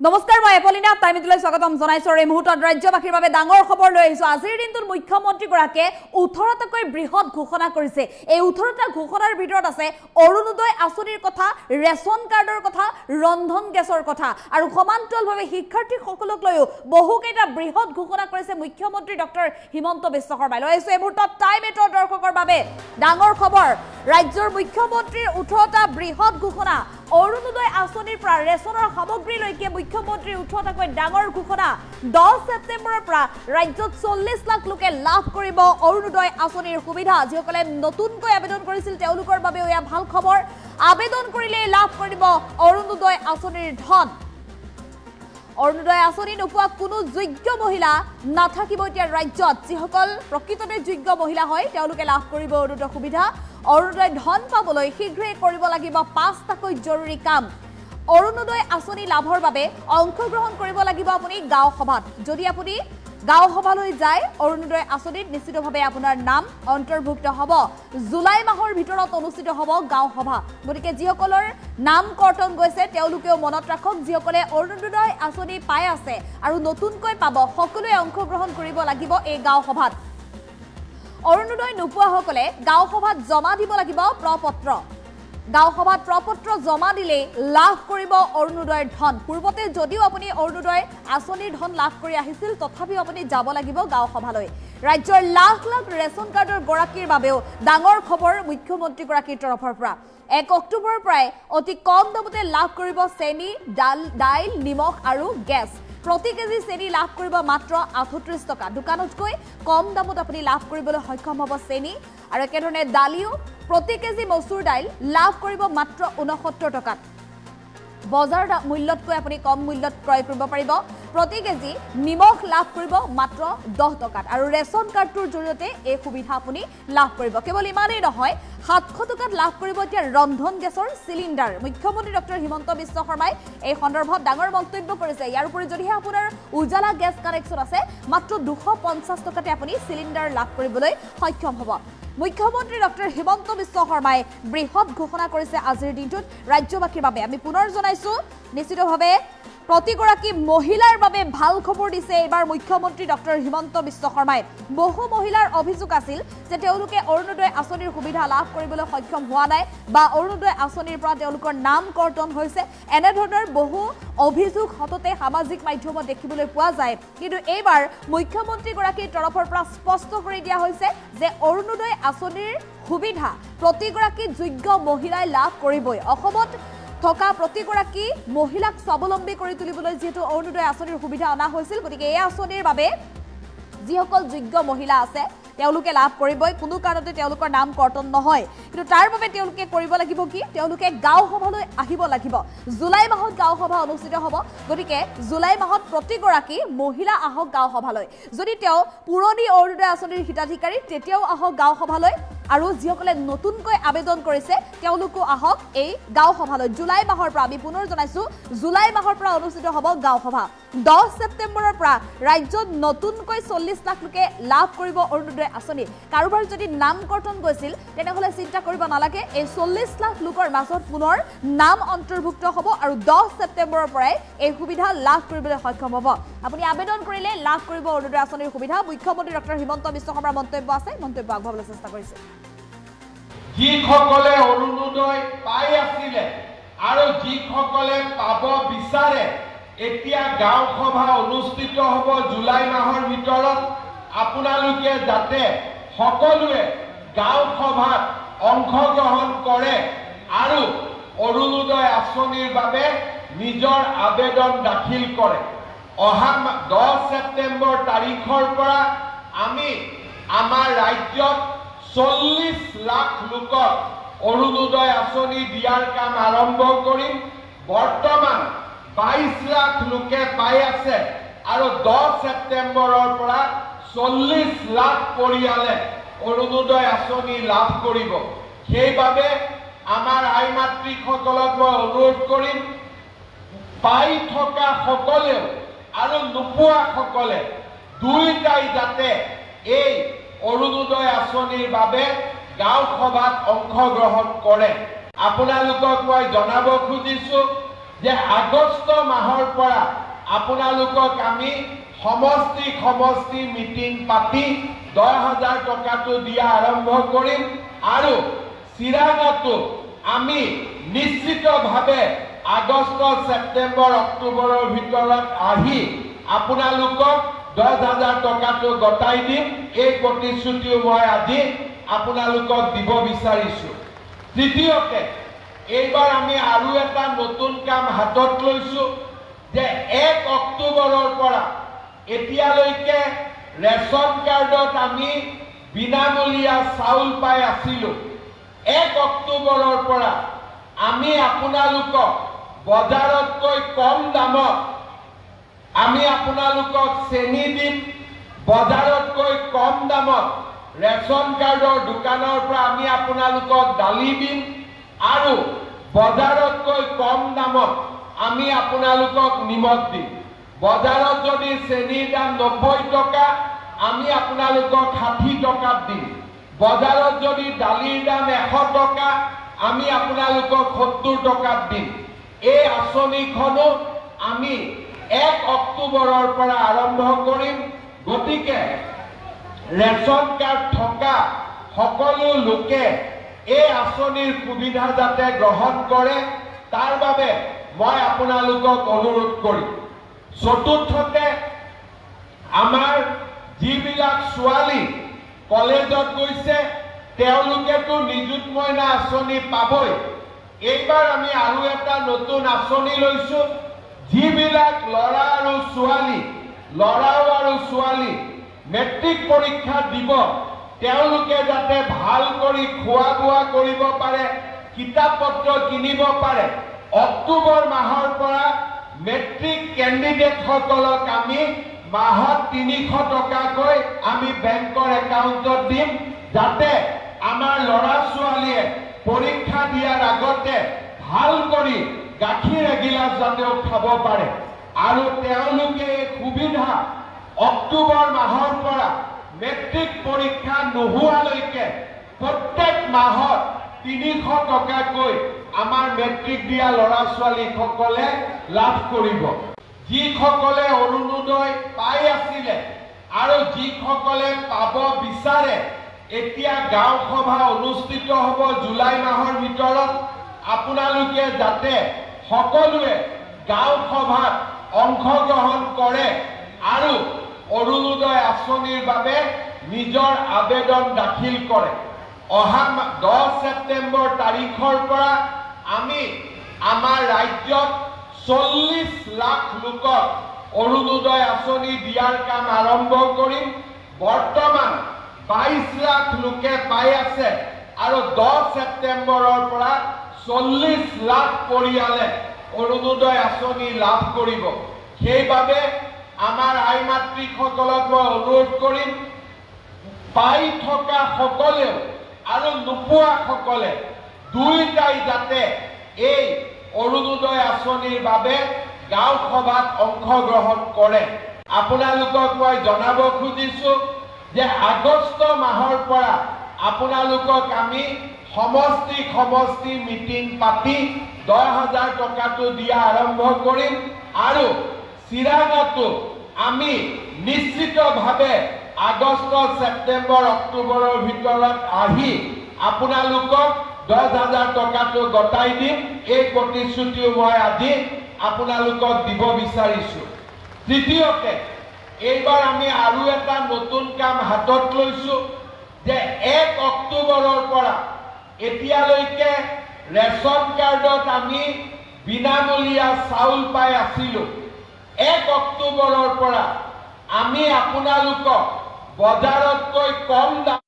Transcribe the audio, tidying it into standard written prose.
নমস্কাৰ মই এপলিনা টাইমলৈ স্বাগতম জনাইছো এই মুহূৰ্তত ৰাজ্যবাসীৰ বাবে ডাঙৰ খবৰ লৈ আহিছো আজিৰ দিনটোত মুখ্যমন্ত্ৰী গৰাকীয়ে 18টাকৈ বৃহৎ ঘোষণা কৰিছে এই 18টা ঘোষণাৰ ভিতৰত আছে অৰুণোদয় আঁচনিৰ কথা ৰেচন কাৰ্ডৰ কথা ৰন্ধন গেছৰ কথা আৰু সমান্তৰালভাৱে শিক্ষাৰ্থীসকলক লৈও বহুকেইটা বৃহৎ ঘোষণা কৰিছে মুখ্যমন্ত্ৰী ডক্টৰ হিমন্ত বিশ্ব শৰ্মাই লৈ আহিছো এই মুহূৰ্তত টাইম এটৰ দৰ্শকৰ বাবে ডাঙৰ খবৰ ৰাজ্যৰ মুখ্যমন্ত্ৰীৰ 18টা বৃহৎ ঘোষণা অৰুণোদয় আঁচনিৰ পৰা ৰেচনৰ সামগ্ৰীলৈকে মুখ্যমন্ত্ৰীৰ 18টাকৈ ডাঙৰ ঘোষণা 10 ছেপ্টেম্বৰৰ পৰা ৰাজ্যত 40 লাখ লোকে লাভ কৰিব অৰুণোদয় আঁচনিৰ সুবিধা যিসকলে নতুনকৈ আবেদন কৰিছিল তেওঁলোকৰ বাবে এয়া ভাল খবৰ আবেদন কৰিলে লাভ কৰিব অৰুণোদয় আঁচনিৰ ধন অৰুণোদয় আঁচনি নোপোৱা কোনো যোগ্য মহিলা নাথাকিব এতিয়া ৰাজ্যত যিসকল প্ৰকৃততে যোগ্য মহিলা হয় তেওঁলোকে লাভ কৰিব অৰুণোদয় সুবিধা অৰুণোদয় ধন পাবলৈ শীঘ্ৰে কৰিব লাগিব 5টাকৈ জৰুৰী কাম অৰুণোদয় আঁচনি লাভৰ বাবে অংশগ্ৰহণ কৰিব লাগিব আপুনি গাঁও সভাত যদি আপুনি গাঁও সভালৈ যায় অৰুণোদয় আঁচনিত নিশ্চিতভাৱে আপোনাৰ নাম অন্তৰ্ভুক্ত হ'ব জুলাই মাহৰ ভিতৰত অনুষ্ঠিত হ'ব গাঁও সভা গতিকে যিসকলৰ নাম কৰ্তন গৈছে তেওঁলোকেও মনত ৰাখক যিসকলে অৰুণোদয় আঁচনি পাই আছে আৰু নতুনকৈ পাব সকলোৱে অংশগ্ৰহণ কৰিব লাগিব এই গাঁও সভাত অৰুণোদয় নোপোৱা সকলে গাঁও সভাত জমা দিব লাগিব প্ৰপত্ৰ গাঁও সভাত প্ৰপত্ৰ জমা দিলে লাভ কৰিব অৰুণোদয়ৰ ধন পূৰ্বতে যদিও আপুনি অৰুণোদয় আঁচনিৰ ধন লাভ কৰি আহিছিল তথাপিও আপুনি যাব লাগিব গাঁও সভালৈ ৰাজ্যৰ লাখ লাখ ৰেচন কাৰ্ডৰ গৰাকীৰ বাবেও ডাঙৰ খবৰ মুখ্যমন্ত্ৰী গৰাকীৰ তৰফৰ পৰা 1 অক্টোবৰৰ পৰাই অতি কম দামতে লাভ কৰিব চেনি দাইল নিমখ আৰু গেছ প্ৰতি কেজি চেনি লাভ কৰিব মাত্ৰ 38 টকা দোকানতকৈ কম দামত আপুনি লাভ কৰিবলৈ সক্ষম হ'ব চেনি আৰু একেধৰণে দালিও প্ৰতি কেজি মসুৰ দাইল লাভ কৰিব মাত্ৰ 69 টকাত বজাৰ মূল্যতকৈ আপুনি কম মূল্যত ক্ৰয় কৰিব পাৰিব প্ৰতি কেজি নিমখ লাভ কৰিব মাত্ৰ 10 টকাত আৰু ৰেচন কাৰ্ডৰ জৰিয়তে এই সুবিধা আপুনি লাভ কৰিব কেৱল ইমানেই নহয় 700 টকাত লাভ কৰিব এতিয়া ৰন্ধন গেছৰ সিলিন্ডাৰ মুখ্যমন্ত্ৰী ডক্টৰ হিমন্ত বিশ্ব শৰ্মাই এই সন্দৰ্ভত ডাঙৰ মন্তব্য কৰিছে ইয়াৰ উপৰি যদিহে আপোনাৰ উজালা গেছ কানেকশ্যন আছে মাত্ৰ 250 টকাতে আপুনি সিলিন্ডাৰ লাভ কৰিবলৈ সক্ষম হ'ব মুখ্যমন্ত্ৰী ডক্টৰ হিমন্ত বিশ্ব শৰ্মাই বৃহৎ ঘোষণা কৰিছে আজিৰ দিনটোত ৰাজ্যবাসীৰ বাবে আমি পুনৰ জনাইছো নিশ্চিতভাৱে প্ৰতিগৰাকী মহিলাৰ বাবে ভাল খবৰ দিছে এবাৰ মুখ্যমন্ত্ৰী ডক্টৰ হিমন্ত বিশ্ব শৰ্মাই বহু মহিলাৰ অভিযোগ আছিল যে তেওঁলোকে অৰুণোদয় আঁচনিৰ সুবিধা লাভ কৰিবলৈ সক্ষম হোৱা নাই বা অৰুণোদয় আঁচনিৰ পৰা তেওঁলোকৰ নাম কৰ্তন হৈছে এনে ধৰণৰ বহু অভিযোগ হততে সামাজিক মাধ্যমত দেখিবলৈ পোৱা যায় কিন্তু এইবাৰ মুখ্যমন্ত্ৰী গৰাকীৰ তৰফৰ পৰা স্পষ্ট কৰি দিয়া হৈছে যে অৰুণোদয় আঁচনিৰ সুবিধা প্ৰতিগৰাকী যোগ্য মহিলাই লাভ কৰিবই অসমত থকা প্ৰতিগৰাকী মহিলাক স্বাৱলম্বী কৰি তুলিবলৈ যেহেতু অৰুণোদয় আঁচনিৰ সুবিধা অনা হৈছিল গতিকে এই আঁচনিৰ বাবে যিসকল যোগ্য মহিলা আছে তেওঁলোকে লাভ কৰিবই কোনো কাৰণতে তেওঁলোকৰ নাম কৰ্তন নহয় কিন্তু তাৰ বাবে তেওঁলোকে কৰিব লাগিব কি তেওঁলোকে গাঁও সভালৈ আহিব লাগিব জুলাই মাহত গাঁও সভা অনুষ্ঠিত হ'ব গতিকে জুলাই মাহত প্ৰতিগৰাকী মহিলা আহক গাঁও সভালৈ যদি তেওঁ পুৰণি অৰুণোদয় আঁচনিৰ হিতাধিকাৰী তেতিয়াও আহক গাঁও সভালৈ আৰু যিসকলে নতুনকৈ আবেদন কৰিছে তেওঁলোকো আহক এই গাঁও সভালৈ জুলাই মাহৰ পৰা আমি পুনৰ জনাইছো জুলাই মাহৰ পৰা অনুষ্ঠিত হ'ব গাঁও সভা 10 ছেপ্টেম্বৰৰ পৰা ৰাজ্যত নতুনকৈ 40 লাখ লোকে লাভ কৰিব অৰুণোদয় আঁচনি কাৰোবাৰ যদি নাম কৰ্তন গৈছিল তেনেহলে চিন্তা কৰিব নালাগে এই 40 লাখ লোকৰ মাজত পুনৰ নাম অন্তৰ্ভুক্ত হ'ব আৰু 10 ছেপ্টেম্বৰৰ পৰাই এই সুবিধা লাভ কৰিবলৈ সক্ষম হ'ব আপুনি আবেদন কৰিলে লাভ কৰিব অৰুণোদয় আঁচনিৰ সুবিধা মুখ্যমন্ত্ৰী ডক্টৰ হিমন্ত বিশ্ব শৰ্মাৰ মন্তব্য আছে মন্তব্য আগবঢ়াবলৈ চেষ্টা কৰিছে যিসকলে অৰুণোদয় পাই আছিল আৰু যিসকলে পাব বিচাৰে এতিয়া গাঁও সভা অনুষ্ঠিত হ'ব জুলাই মাহৰ ভিতৰত আপোনালোকে যাতে সকলোৱে গাঁও সভাত অংশগ্ৰহণ কৰে আৰু অৰুণোদয় আঁচনিৰ বাবে নিজৰ আবেদন দাখিল কৰে অহা 10 ছেপ্টেম্বৰ তাৰিখৰ পৰা আমি আমাৰ ৰাজ্যত 40 লাখ লোকক অৰুণোদয় আঁচনি দিয়াৰ কাম আৰম্ভ কৰিম বৰ্তমান 22 লাখ লোকে পাই আছে আৰু 10 ছেপ্টেম্বৰৰ পৰা 40 লাখ পৰিয়ালে অৰুণোদয় আঁচনি লাভ কৰিব সেইবাবে আমাৰ আই মাতৃসকলক মই অনুৰোধ কৰিম পাই থকা সকলেও আৰু নোপোৱা সকলে দুইটাই যাতে এই অৰুণোদয় আঁচনিৰ বাবে গাঁও সভাত অংশগ্ৰহণ কৰে আপোনালোকক মই জনাব খুজিছো যে আগষ্ট মাহৰ পৰা আপোনালোকক আমি সমষ্টি মিটিং পাতি 10,000 টকাটো দিয়া আৰম্ভ কৰিম আৰু চিৰাঙতো আমি নিশ্চিতভাৱে আগষ্ট ছেপ্টেম্বৰ অক্টোবৰৰ ভিতৰত আহি আপোনালোকক 10,000 টকাটো গতাই দিম। এই প্ৰতিশ্ৰুতিও মই আজি আপোনালোকক দিব বিচাৰিছো। তৃতীয়তে এইবাৰ আমি আৰু এটা নতুন কাম হাতত লৈছো যে 1 অক্টোবৰৰ পৰা এতিয়ালৈকে ৰেচন কাৰ্ডত আমি বিনামূলীয়া চাউল পাই আছিলো। 1 অক্টোবৰৰ পৰা আমি আপোনালোকক বজাৰতকৈ কম দামত আমি আপোনালোকক চেনি দিম। বজাৰতকৈ কম দামত ৰেচন কাৰ্ডৰ দোকানৰ পৰা আমি আপোনালোকক দালি দিম আৰু বজাৰতকৈ কম দামত আমি আপোনালোকক নিমখ দিম। বজাৰত যদি চেনিৰ দাম 90 টকা আমি আপোনালোকক 60 টকাত দিম। বজাৰত যদি দালিৰ দাম 100 টকা আমি আপোনালোকক 70 টকাত দিম। এই আঁচনিখনো আমি 1 অক্টোবৰৰ পৰা আৰম্ভ কৰিম। গতিকে ৰেচন কাৰ্ড থকা সকলো লোকে এই আঁচনিৰ সুবিধা যাতে গ্ৰহণ কৰে তাৰ বাবে মই আপোনালোকক অনুৰোধ কৰিম। চতুৰ্থতে আমাৰ যিবিলাক ছোৱালী কলেজত গৈছে তেওঁলোকেতো নিযুত মইনা আঁচনি পাবই। এইবাৰ আমি আৰু এটা নতুন আঁচনি লৈছো। যিবিলাক ল'ৰা আৰু ছোৱালী মেট্ৰিক পৰীক্ষা দিব তেওঁলোকে যাতে ভাল কৰি খোৱা বোৱা কৰিব পাৰে, কিতাপ পত্ৰ কিনিব পাৰে। অক্টোবৰ মাহৰ পৰা মেট্ৰিক কেণ্ডিডেটসকলক আমি মাহত 300 টকাকৈ আমি বেংকৰ একাউণ্টত দিম যাতে আমাৰ ল'ৰা ছোৱালীয়ে পৰীক্ষা দিয়াৰ আগতে ভাল কৰি গাখীৰ এগিলাচ যাতেও খাব পাৰে। আৰু তেওঁলোকে এই সুবিধা অক্টোবৰ মাহৰ পৰা মেট্ৰিক পৰীক্ষা নোহোৱালৈকে প্ৰত্যেক মাহত 300 টকাকৈ আমাৰ মেট্ৰিক দিয়া ল'ৰা ছোৱালীসকলে লাভ কৰিব। যিসকলে অৰুণোদয় পাই আছিলে আৰু যিসকলে পাব বিচাৰে এতিয়া গাঁও সভা অনুষ্ঠিত হ'ব জুলাই মাহৰ ভিতৰত। আপোনালোকে যাতে সকলোৱে গাঁও সভাত অংশগ্ৰহণ কৰে আৰু অৰুণোদয় আঁচনিৰ বাবে নিজৰ আবেদন দাখিল কৰে। অহা 10 ছেপ্টেম্বৰ তাৰিখৰ পৰা আমি আমাৰ ৰাজ্যত 40 লাখ লোকক অৰুণোদয় আঁচনি দিয়াৰ কাম আৰম্ভ কৰিম। বৰ্তমান 22 লাখ লোকে পাই আছে আৰু 10 ছেপ্টেম্বৰৰ পৰা 40 লাখ পৰিয়ালে অৰুণোদয় আঁচনি লাভ কৰিব। সেইবাবে আমাৰ আই মাতৃসকলক মই অনুৰোধ কৰিম পাই থকা সকলেও আৰু নোপোৱা সকলে দুয়োটাই যাতে এই অৰুণোদয় আঁচনিৰ বাবে গাঁও সভাত অংশগ্ৰহণ কৰে। আপোনালোকক মই জনাব খুজিছো যে আগষ্ট মাহৰ পৰা আপোনালোকক আমি সমষ্টি মিটিং পাতি 10,000 টকাটো দিয়া আৰম্ভ কৰিম আৰু চিৰাঙতো আমি নিশ্চিতভাৱে আগষ্ট ছেপ্টেম্বৰ অক্টোবৰৰ ভিতৰত আহি আপোনালোকক 10,000 টকাটো গতাই দিম। এই প্ৰতিশ্ৰুতিও মই আজি আপোনালোকক দিব বিচাৰিছো। তৃতীয়তে এইবাৰ আমি আৰু এটা নতুন কাম হাতত লৈছো যে 1 অক্টোবৰৰ পৰা এতিয়ালৈকে ৰেচন কাৰ্ডত আমি বিনামূলীয়া চাউল পাই আছিলো। 1 অক্টোবৰৰ পৰা আমি আপোনালোকক বজাৰতকৈ কম দাম